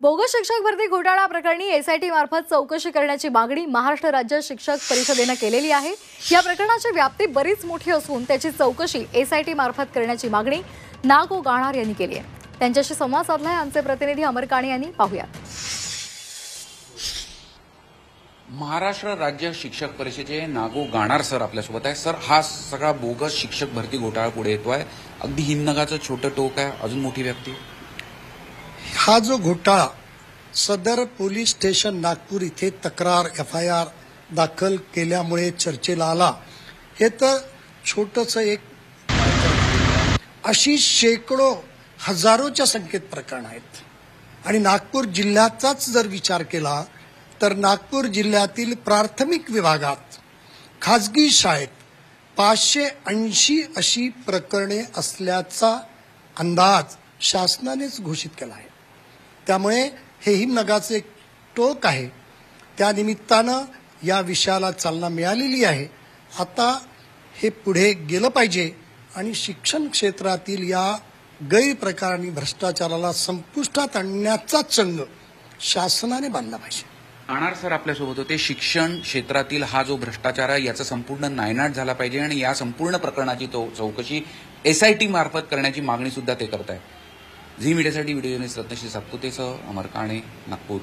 Bogus शिक्षक भरती घोटाळा प्रकरणी एसआयटी मार्फत चौकशी करण्याची मागणी महाराष्ट्र राज्य शिक्षक परिषदेने केलेली आहे। या प्रकरणाची व्याप्ती बरीच मोठी असून त्याची चौकशी एसआयटी मार्फत करण्याची मागणी नागो गाणार यांनी केली आहे। त्यांच्याशी संवाद साधलाय आमचे प्रतिनिधी अमर काणे यांनी। पाहूयात। महाराष्ट्र राज्य शिक्षक परिषदेचे नागो गाणार सर आपल्यासोबत आहे। सर, हा सगळा बोगस शिक्षक भरती घोटाळा पुढे येतोय। अगदी हिमनगाचं छोटं टोक आहे, अजून मोठी व्याप्ती। हा जो घोटाळा सदर पोलीस स्टेशन नागपूर इथे तक्रार एफआयआर दाखल केल्यामुळे चर्चेला आला। हे तर छोटंसं एक अशी शेकडो हजारोच्या संख्येत प्रकरण आहेत आणि नागपूर जिल्ह्याचाच जर विचार केला तर नागपूर जिल्ह्यातील प्राथमिक विभागात खाजगी शाळेत 580 अशी प्रकरणे असल्याचा अंदाज शासनानेच घोषित केला आहे। त्यामुळे हे हिमनगाचे एक टोक आहे। त्या निमित्तानं या विषयाला चालना मिळालेली आहे। आता हे पुढे गेलं पाहिजे आणि शिक्षण क्षेत्रातील या गैरप्रकार आणि भ्रष्टाचाराला संपुष्टात आणण्याचा चंग शासनाने बांधला पाहिजे। गाणार सर आपल्यासोबत होते। शिक्षण क्षेत्रातील हा जो भ्रष्टाचार आहे याचा संपूर्ण नायनाट झाला पाहिजे आणि या संपूर्ण प्रकरणाची चौकशी एसआयटी मार्फत करण्याची मागणी सुद्धा ते करत आहेत। झी मीडियासाठी व्हिडिओ जर्नलिस्ट रत्नश्री सातपुतेसह अमर काणे, नागपूर।